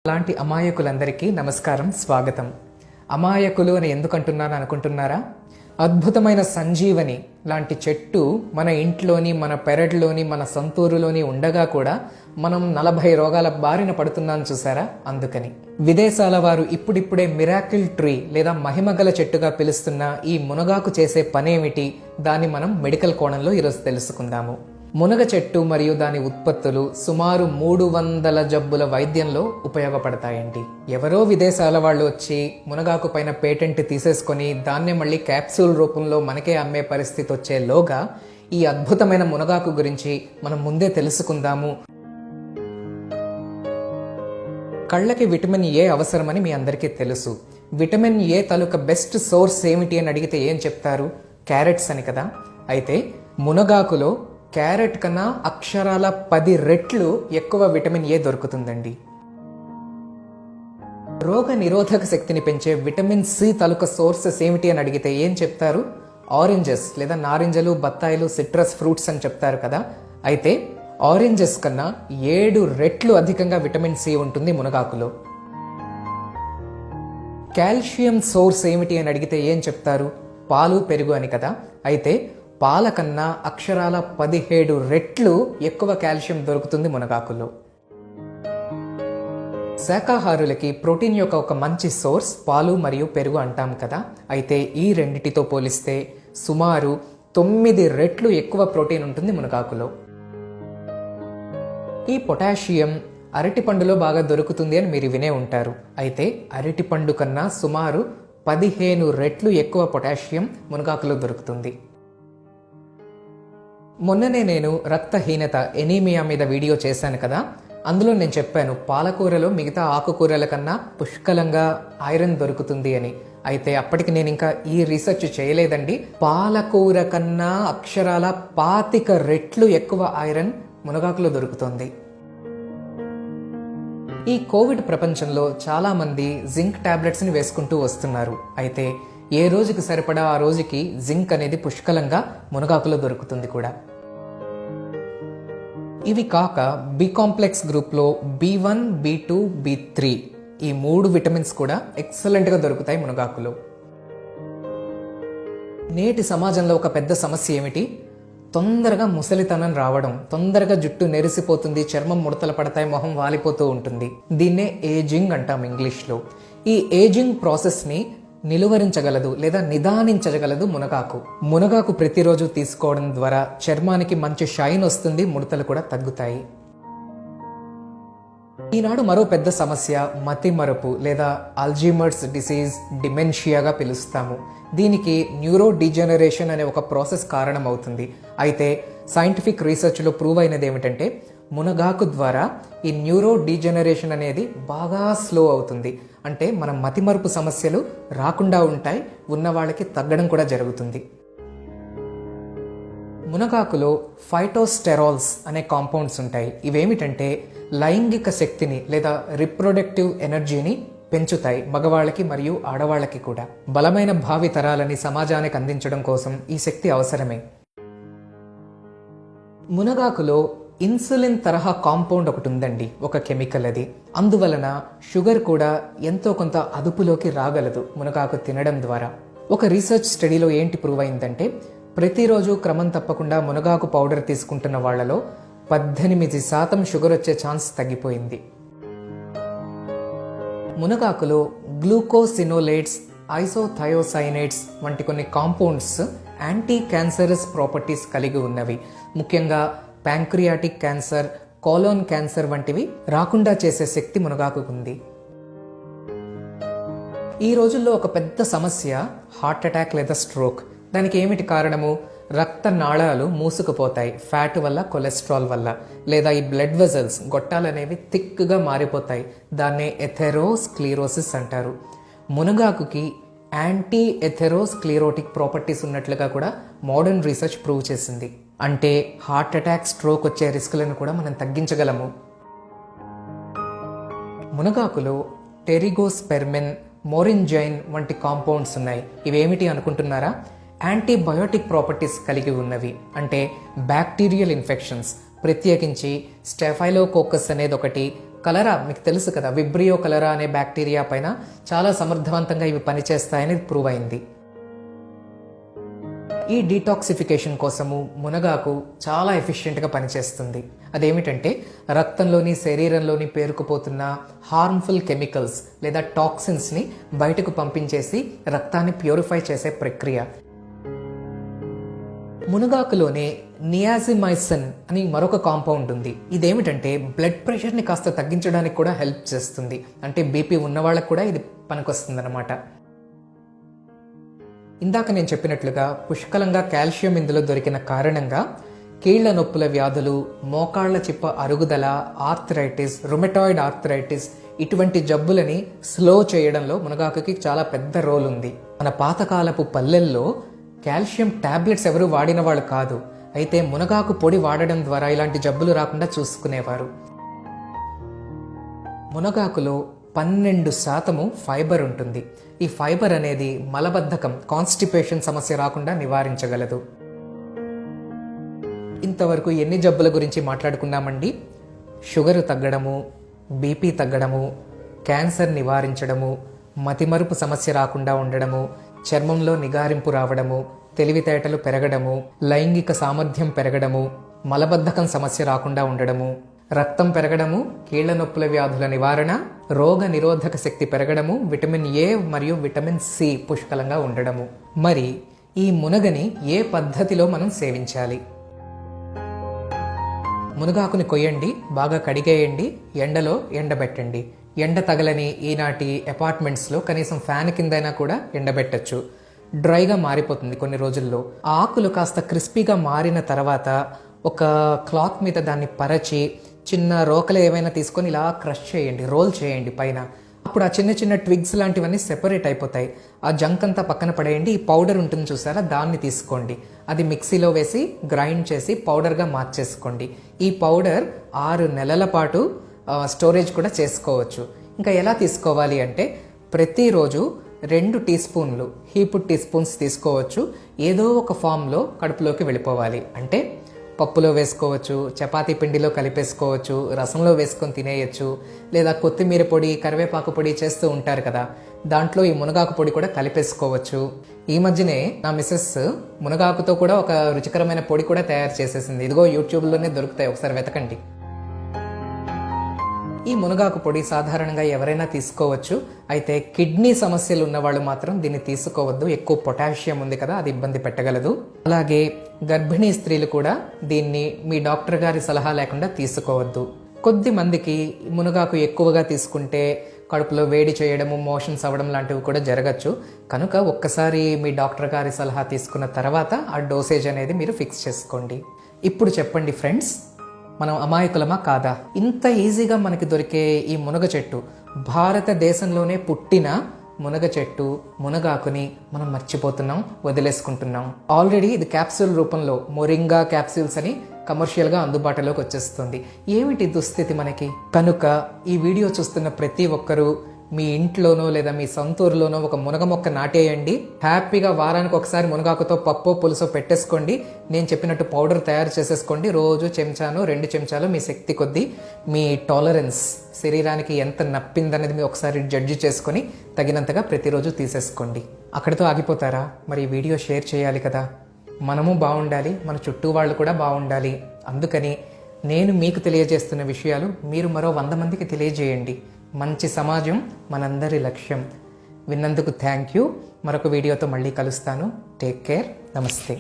అలాంటి అమాయకులందరికీ నమస్కారం, స్వాగతం. అమాయకులు అని ఎందుకంటున్నాను అనుకుంటున్నారా? అద్భుతమైన సంజీవని లాంటి చెట్టు మన ఇంట్లోని, మన పెరట్లోని, మన సొంతూరులోని ఉండగా కూడా మనం 40 రోగాల బారిన పడుతున్నాం చూసారా? అందుకని విదేశాల వారు ఇప్పుడిప్పుడే మిరాకిల్ ట్రీ లేదా మహిమగల చెట్టుగా పిలుస్తున్న ఈ మునగాకు చేసే పనేమిటి, దాన్ని మనం మెడికల్ కోణంలో ఈరోజు తెలుసుకుందాము. మునగ చెట్టు మరియు దాని ఉత్పత్తులు సుమారు 300 జబ్బుల వైద్యంలో ఉపయోగపడతాయండి. ఎవరో విదేశాల వాళ్ళు వచ్చి మునగాకు పైన పేటెంట్ తీసేసుకొని దాన్నే మళ్ళీ క్యాప్సూల్ రూపంలో మనకే అమ్మే పరిస్థితి వచ్చేలోగా ఈ అద్భుతమైన మునగాకు గురించి మనం ముందే తెలుసుకుందాము. కళ్ళకి విటమిన్ ఏ అవసరమని మీ అందరికీ తెలుసు. Vitamin A taluka best source ఏమిటి అని అడిగితే ఏం చెప్తారు? క్యారెట్స్ అని కదా. అయితే మునగాకులో క్యారెట్ కన్నా అక్షరాల 10 రెట్లు ఎక్కువ విటమిన్ ఏ దొరుకుతుందండి. రోగ నిరోధక శక్తిని పెంచే విటమిన్ సి తాలూకా సోర్సెస్ ఏమిటి అని అడిగితే ఏం చెప్తారు? ఆరెంజెస్ లేదా నారింజలు, బత్తాయిలు, సిట్రస్ ఫ్రూట్స్ అని చెప్తారు కదా. అయితే ఆరెంజెస్ కన్నా 7 రెట్లు అధికంగా విటమిన్ సి ఉంటుంది మునగాకులో. కాల్షియం సోర్స్ ఏమిటి అని అడిగితే ఏం చెప్తారు? పాలు, పెరుగు అని కదా. అయితే పాల కన్నా అక్షరాల 17 రెట్లు ఎక్కువ కాల్షియం దొరుకుతుంది మునగాకులో. శాకాహారులకి ప్రోటీన్ యొక్క ఒక మంచి సోర్స్ పాలు మరియు పెరుగు అంటాం కదా. అయితే ఈ రెండిటితో పోలిస్తే సుమారు 9 రెట్లు ఎక్కువ ప్రోటీన్ ఉంటుంది మునగాకులో. ఈ పొటాషియం అరటిపండులో బాగా దొరుకుతుంది అని మీరు వినే ఉంటారు. అయితే అరటిపండు కన్నా సుమారు 15 రెట్లు ఎక్కువ పొటాషియం మునగాకులో దొరుకుతుంది. మొన్ననే నేను రక్తహీనత, ఎనీమియా మీద వీడియో చేశాను కదా. అందులో నేను చెప్పాను పాలకూరలో మిగతా ఆకుకూరల కన్నా పుష్కలంగా ఐరన్ దొరుకుతుంది అని. అయితే అప్పటికి నేను ఇంకా ఈ రీసెర్చ్ చేయలేదండి. పాలకూర కన్నా అక్షరాల 25 రెట్లు ఎక్కువ ఐరన్ మునగాకులో దొరుకుతుంది. ఈ కోవిడ్ ప్రపంచంలో చాలా మంది జింక్ టాబ్లెట్స్ని వేసుకుంటూ వస్తున్నారు. అయితే ఏ రోజుకి సరిపడా ఆ రోజుకి జింక్ అనేది పుష్కలంగా మునగాకులో దొరుకుతుంది కూడా. ఇవి కాక బి కాంప్లెక్స్ గ్రూప్లో B1, B2, B3 ఈ 3 విటమిన్స్ కూడా ఎక్సలెంట్గా దొరుకుతాయి మునగాకులో. నేటి సమాజంలో ఒక పెద్ద సమస్య ఏమిటి? తొందరగా ముసలితనం రావడం, తొందరగా జుట్టు నెరిసిపోతుంది, చర్మం ముడతలు పడతాయి, మొహం వాలిపోతూ ఉంటుంది. దీన్నే ఏజింగ్ అంటాం ఇంగ్లీష్లో. ఈ ఏజింగ్ ప్రాసెస్ని నిలువరించగలదు లేదా నిదానించగలదు మునగాకు. మునగాకు ప్రతిరోజు తీసుకోవడం ద్వారా చర్మానికి మంచి షైన్ వస్తుంది, ముడతలు కూడా తగ్గుతాయి. ఈనాడు మరో పెద్ద సమస్య మతిమరుపు లేదా అల్జీమర్స్ డిసీజ్, డిమెన్షియాగా పిలుస్తాము. దీనికి న్యూరో డిజనరేషన్ అనే ఒక ప్రాసెస్ కారణమవుతుంది. అయితే సైంటిఫిక్ రీసెర్చ్లో ప్రూవ్ అయినది ఏమిటంటే మునగాకు ద్వారా ఈ న్యూరో డిజనరేషన్ అనేది బాగా స్లో అవుతుంది. అంటే మన మతిమరుపు సమస్యలు రాకుండా ఉంటాయి, ఉన్న వాళ్ళకి తగ్గడం కూడా జరుగుతుంది. మునగాకులో ఫైటోస్టెరాల్స్ అనే కాంపౌండ్స్ ఉంటాయి. ఇవేమిటంటే లైంగిక శక్తిని లేదా రిప్రొడక్టివ్ ఎనర్జీని పెంచుతాయి, మగవాళ్ళకి మరియు ఆడవాళ్ళకి కూడా. బలమైన భావి తరాలని సమాజానికి అందించడం కోసం ఈ శక్తి అవసరమే. మునగాకులో ఇన్సులిన్ తరహా కాంపౌండ్ ఒకటి ఉందండి, ఒక కెమికల్ అది. అందువలన షుగర్ కూడా ఎంతో కొంత అదుపులోకి రాగలదు మునగాకు తినడం ద్వారా. ఒక రీసెర్చ్ స్టడీలో ఏంటి ప్రూవ్ అయిందంటే ప్రతిరోజు క్రమం తప్పకుండా మునగాకు పౌడర్ తీసుకుంటున్న వాళ్లలో 18% షుగర్ వచ్చే ఛాన్స్ తగ్గిపోయింది. మునగాకులో గ్లూకోసినోలేట్స్, ఐసోథయోసైనేట్స్ వంటి కొన్ని కాంపౌండ్స్ యాంటీ క్యాన్సరస్ ప్రాపర్టీస్ కలిగి ఉన్నవి. ముఖ్యంగా ప్యాంక్రియాటిక్ క్యాన్సర్, కోలోన్ క్యాన్సర్ వంటివి రాకుండా చేసే శక్తి మునగాకుకు ఉంది. ఈ రోజుల్లో ఒక పెద్ద సమస్య హార్ట్ అటాక్ లేదా స్ట్రోక్. దానికి ఏమిటి కారణము? రక్త నాళాలు మూసుకుపోతాయి, ఫ్యాట్ వల్ల, కొలెస్ట్రాల్ వల్ల. లేదా ఈ బ్లడ్ వెజల్స్, గొట్టాలు అనేవి థిక్గా మారిపోతాయి. దాన్నే ఎథెరోస్క్లీరోసిస్ అంటారు. మునగాకుకి యాంటీ ఎథెరోస్క్లీరోటిక్ ప్రాపర్టీస్ ఉన్నట్లుగా కూడా మోడర్న్ రీసెర్చ్ ప్రూవ్ చేసింది. అంటే హార్ట్ అటాక్, స్ట్రోక్ వచ్చే రిస్కులను కూడా మనం తగ్గించగలము. మునగాకులో టెరిగోస్పెర్మిన్, మోరింజైన్ వంటి కాంపౌండ్స్ ఉన్నాయి. ఇవేమిటి అనుకుంటున్నారా? యాంటీబయోటిక్ ప్రాపర్టీస్ కలిగి ఉన్నవి. అంటే బ్యాక్టీరియల్ ఇన్ఫెక్షన్స్, ప్రత్యేకించి స్టెఫైలోకోకస్ అనేది ఒకటి, కలరా మీకు తెలుసు కదా, విబ్రియో కలరా అనే బ్యాక్టీరియా పైన చాలా సమర్థవంతంగా ఇవి పనిచేస్తాయని ప్రూవ్ అయింది. ఈ డీటాక్సిఫికేషన్ కోసము మునగాకు చాలా ఎఫిషియెంట్గా పనిచేస్తుంది. అదేమిటంటే రక్తంలోని శరీరంలోని పేరుకుపోతున్న హార్మ్ఫుల్ కెమికల్స్ లేదా టాక్సిన్స్ని బయటకు పంపించేసి రక్తాన్ని ప్యూరిఫై చేసే ప్రక్రియ. మునగాకులోనే నియాజిమైసిన్ అని మరొక కాంపౌండ్ ఉంది. ఇదేమిటంటే బ్లడ్ ప్రెషర్ని కాస్త తగ్గించడానికి కూడా హెల్ప్ చేస్తుంది. అంటే బీపీ ఉన్న వాళ్ళకు కూడా ఇది పనికొస్తుంది అన్నమాట. ఇందాక నేను చెప్పినట్లుగా పుష్కలంగా కాల్షియం ఇందులో దొరికిన కారణంగా కీళ్ల నొప్పుల వ్యాధులు, మోకాళ్ల చిప్ప అరుగుదల, ఆర్థరైటిస్, రుమటాయిడ్ ఆర్థరైటిస్ ఇటువంటి జబ్బులని స్లో చేయడంలో మునగాకుకి చాలా పెద్ద రోల్ ఉంది. మన పాతకాలపు పల్లెల్లో కాల్షియం టాబ్లెట్స్ ఎవరు వాడిన వాళ్ళు కాదు. అయితే మునగాకు పొడి వాడడం ద్వారా ఇలాంటి జబ్బులు రాకుండా చూసుకునేవారు. మునగాకులో 12% ఫైబర్ ఉంటుంది. ఈ ఫైబర్ అనేది మలబద్ధకం, కాన్స్టిపేషన్ సమస్య రాకుండా నివారించగలదు. ఇంతవరకు ఎన్ని జబ్బుల గురించి మాట్లాడుకున్నామండి? షుగర్ తగ్గడము, బీపీ తగ్గడము, క్యాన్సర్ నివారించడము, మతిమరుపు సమస్య రాకుండా ఉండడము, చర్మంలో నిగారింపు రావడము, తెలివితేటలు పెరగడము, లైంగిక సామర్థ్యం పెరగడము, మలబద్ధకం సమస్య రాకుండా ఉండడము, రక్తం పెరగడము, కీళ్ల నొప్పుల వ్యాధుల నివారణ, రోగ నిరోధక శక్తి పెరగడము, విటమిన్ ఏ మరియు విటమిన్ సి పుష్కలంగా ఉండడము. మరి ఈ మునగని ఏ పద్ధతిలో మనం సేవించాలి? మునగాకుని కొయ్యండి, బాగా కడిగేయండి, ఎండలో ఎండబెట్టండి. ఎండ తగలని ఈనాటి అపార్ట్మెంట్స్లో కనీసం ఫ్యాన్ కిందైనా కూడా ఎండబెట్టచ్చు. డ్రైగా మారిపోతుంది కొన్ని రోజుల్లో. ఆ ఆకులు కాస్త క్రిస్పీగా మారిన తర్వాత ఒక క్లాత్ మీద దాన్ని పరచి చిన్న రోకలు ఏమైనా తీసుకొని ఇలా క్రష్ చేయండి, రోల్ చేయండి పైన. అప్పుడు ఆ చిన్న చిన్న ట్విగ్స్ లాంటివన్నీ సెపరేట్ అయిపోతాయి. ఆ జంక్ అంతా పక్కన పడేయండి. ఈ పౌడర్ ఉంటుంది చూసారా, దాన్ని తీసుకోండి. అది మిక్సీలో వేసి గ్రైండ్ చేసి పౌడర్గా మార్చేసుకోండి. ఈ పౌడర్ 6 నెలల పాటు స్టోరేజ్ కూడా చేసుకోవచ్చు. ఇంకా ఎలా తీసుకోవాలి అంటే ప్రతిరోజు 2 టీ స్పూన్లు, హీప్డ్ టీ స్పూన్స్ తీసుకోవచ్చు. ఏదో ఒక ఫామ్లో కడుపులోకి వెళ్ళిపోవాలి. అంటే పప్పులో వేసుకోవచ్చు, చపాతీ పిండిలో కలిపేసుకోవచ్చు, రసంలో వేసుకొని తినేయచ్చు, లేదా కొత్తిమీర పొడి, కరివేపాకు పొడి చేస్తూ ఉంటారు కదా, దాంట్లో ఈ మునగాకు పొడి కూడా కలిపేసుకోవచ్చు. ఈ మధ్యనే నా మిస్సెస్ మునగాకుతో కూడా ఒక రుచికరమైన పొడి కూడా తయారు చేసేసింది. ఇదిగో యూట్యూబ్లోనే దొరుకుతాయి, ఒకసారి వెతకండి. ఈ మునగాకు పొడి సాధారణంగా ఎవరైనా తీసుకోవచ్చు. అయితే కిడ్నీ సమస్యలు ఉన్నవాళ్ళు మాత్రం దీన్ని తీసుకోవద్దు. ఎక్కువ పొటాషియం ఉంది కదా, అది ఇబ్బంది పెట్టగలదు. అలాగే గర్భిణీ స్త్రీలు కూడా దీన్ని మీ డాక్టర్ గారి సలహా లేకుండా తీసుకోవద్దు. కొద్ది మందికి మునగాకు ఎక్కువగా తీసుకుంటే కడుపులో వేడి చేయడము, మోషన్స్ అవ్వడం లాంటివి కూడా జరగచ్చు. కనుక ఒక్కసారి మీ డాక్టర్ గారి సలహా తీసుకున్న తర్వాత ఆ డోసేజ్ అనేది మీరు ఫిక్స్ చేసుకోండి. ఇప్పుడు చెప్పండి ఫ్రెండ్స్, మనం అమాయకులమా కాదా? ఇంత ఈజీగా మనకి దొరికే ఈ మునగ చెట్టు, భారతదేశంలోనే పుట్టిన మునగ చెట్టు, మునగాకుని మనం మర్చిపోతున్నాం, వదిలేసుకుంటున్నాం. ఆల్రెడీ ఇది క్యాప్సూల్ రూపంలో మొరింగా క్యాప్సూల్స్ అని కమర్షియల్గా అందుబాటులోకి వచ్చేస్తుంది. ఏమిటి దుస్థితి మనకి? కనుక ఈ వీడియో చూస్తున్న ప్రతి ఒక్కరూ మీ ఇంట్లోనో లేదా మీ సొంతూరులోనో ఒక మునగ మొక్క నాటేయండి. హ్యాపీగా వారానికి ఒకసారి మునగాకుతో పప్పు పులుసు పెట్టేసుకోండి. నేను చెప్పినట్టు పౌడర్ తయారు చేసేసుకోండి. రోజు చెంచాను, 2 చెంచాలు మీ శక్తి కొద్దీ, మీ టాలరెన్స్, శరీరానికి ఎంత నప్పిందనేది మీరు ఒకసారి జడ్జి చేసుకొని తగినంతగా ప్రతిరోజు తీసేసుకోండి. అక్కడితో ఆగిపోతారా? మరి ఈ వీడియో షేర్ చేయాలి కదా. మనము బాగుండాలి, మన చుట్టూ వాళ్ళు కూడా బాగుండాలి. అందుకని నేను మీకు తెలియజేస్తున్న విషయాలు మీరు మరో 100 మందికి తెలియజేయండి. మంచి సమాజం మనందరి లక్ష్యం. విన్నందుకు థ్యాంక్ యూ. మరొక వీడియోతో మళ్ళీ కలుస్తాను. Take care. నమస్తే.